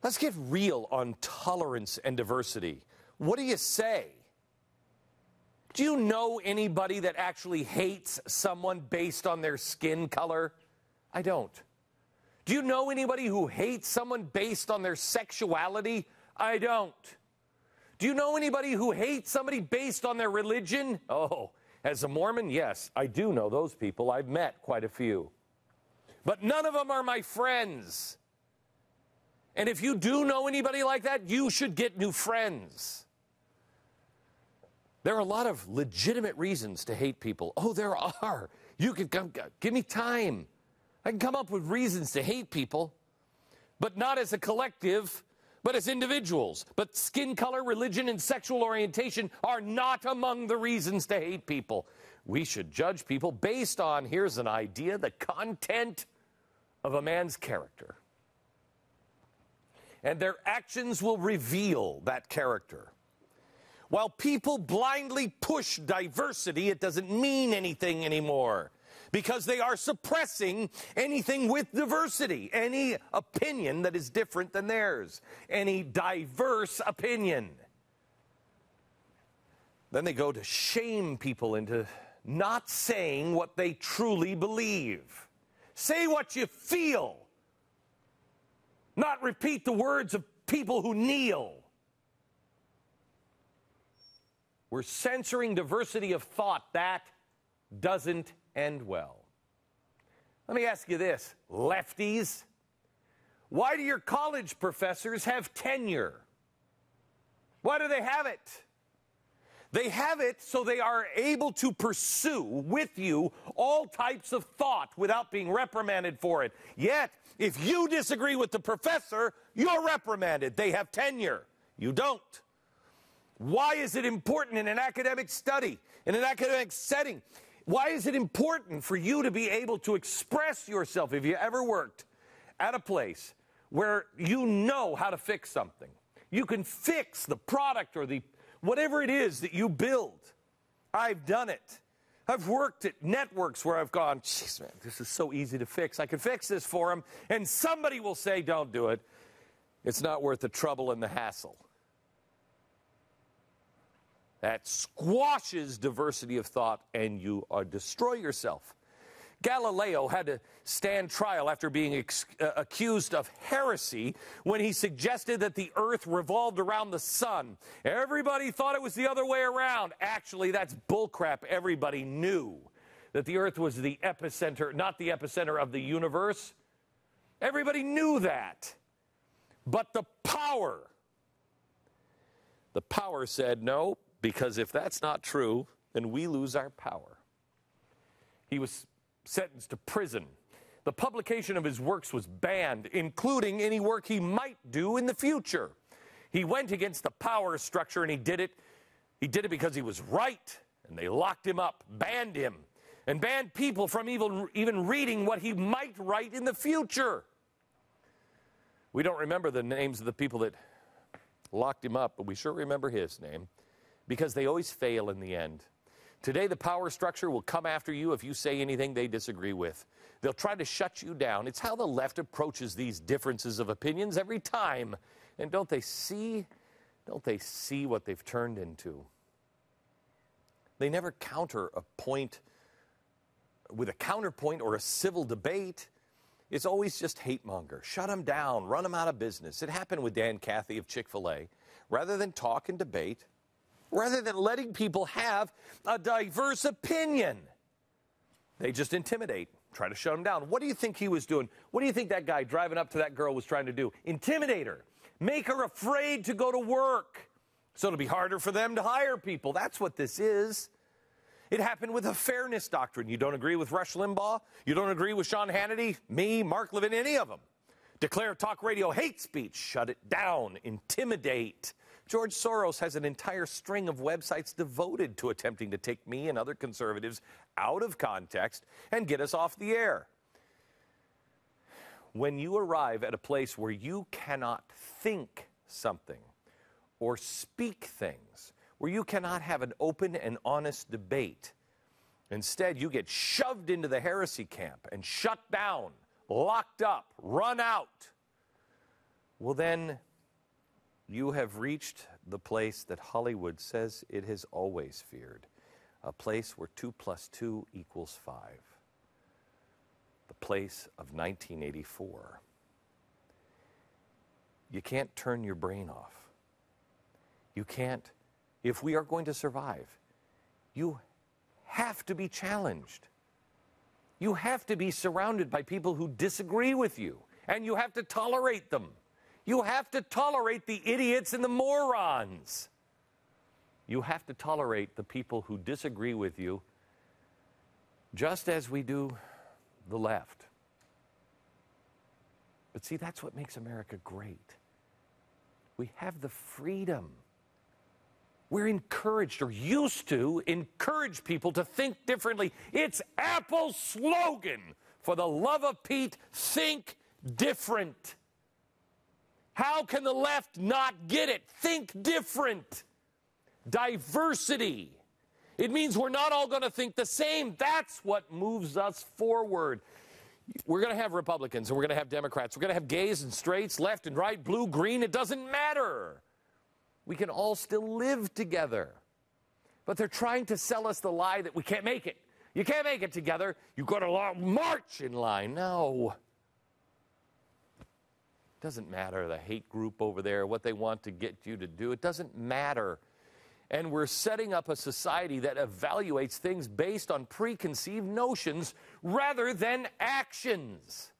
Let's get real on tolerance and diversity. What do you say? Do you know anybody that actually hates someone based on their skin color? I don't. Do you know anybody who hates someone based on their sexuality? I don't. Do you know anybody who hates somebody based on their religion? Oh, as a Mormon, yes, I do know those people. I've met quite a few. But none of them are my friends. And if you do know anybody like that, you should get new friends. There are a lot of legitimate reasons to hate people. Oh, there are. You can come, give me time. I can come up with reasons to hate people, but not as a collective, but as individuals. But skin color, religion, and sexual orientation are not among the reasons to hate people. We should judge people based on, here's an idea, the content of a man's character. And their actions will reveal that character. While people blindly push diversity, it doesn't mean anything anymore because they are suppressing anything with diversity, any opinion that is different than theirs, any diverse opinion. Then they go to shame people into not saying what they truly believe. Say what you feel. Not repeat the words of people who kneel. We're censoring diversity of thought. That doesn't end well. Let me ask you this, lefties. Why do your college professors have tenure? Why do they have it? They have it so they are able to pursue with you all types of thought without being reprimanded for it. Yet, if you disagree with the professor, you're reprimanded. They have tenure. You don't. Why is it important in an academic study, in an academic setting? Why is it important for you to be able to express yourself? If you ever worked at a place where you know how to fix something, you can fix the product or the whatever it is that you build. I've done it. I've worked at networks where I've gone, jeez, man, this is so easy to fix. I can fix this for them. And somebody will say, don't do it. It's not worth the trouble and the hassle. That squashes diversity of thought, and you destroy yourself. Galileo had to stand trial after being accused of heresy when he suggested that the earth revolved around the sun. Everybody thought it was the other way around. Actually, that's bullcrap. Everybody knew that the earth was the epicenter, not the epicenter of the universe. Everybody knew that. But the power said no, because if that's not true, then we lose our power. He was sentenced to prison. The publication of his works was banned, including any work he might do in the future. He went against the power structure, and he did it because he was right, and they locked him up, banned him, and banned people from even reading what he might write in the future. We don't remember the names of the people that locked him up, but we sure remember his name, because they always fail in the end. Today, the power structure will come after you if you say anything they disagree with. They'll try to shut you down. It's how the left approaches these differences of opinions every time. And don't they see what they've turned into? They never counter a point with a counterpoint or a civil debate. It's always just hate monger. Shut them down, run them out of business. It happened with Dan Cathy of Chick-fil-A. Rather than talk and debate, rather than letting people have a diverse opinion, they just intimidate, try to shut them down. What do you think he was doing? What do you think that guy driving up to that girl was trying to do? Intimidate her. Make her afraid to go to work. So it'll be harder for them to hire people. That's what this is. It happened with the fairness doctrine. You don't agree with Rush Limbaugh? You don't agree with Sean Hannity? Me, Mark Levin, any of them? Declare talk radio hate speech. Shut it down. Intimidate. George Soros has an entire string of websites devoted to attempting to take me and other conservatives out of context and get us off the air. When you arrive at a place where you cannot think something or speak things, where you cannot have an open and honest debate, instead you get shoved into the heresy camp and shut down, locked up, run out. well then, you have reached the place that Hollywood says it has always feared, a place where 2 + 2 = 5, the place of 1984. You can't turn your brain off. You can't, if we are going to survive, you have to be challenged. You have to be surrounded by people who disagree with you, and you have to tolerate them. You have to tolerate the idiots and the morons. You have to tolerate the people who disagree with you, just as we do the left. But see, that's what makes America great. We have the freedom. We're encouraged, or used to encourage people to think differently. It's Apple's slogan. For the love of Pete, think different. How can the left not get it? Think different. Diversity. It means we're not all going to think the same. That's what moves us forward. We're going to have Republicans and we're going to have Democrats. We're going to have gays and straights, left and right, blue, green. It doesn't matter. We can all still live together. But they're trying to sell us the lie that we can't make it. You can't make it together. You've got to march in line. No. It doesn't matter the hate group over there, what they want to get you to do. It doesn't matter. And we're setting up a society that evaluates things based on preconceived notions rather than actions.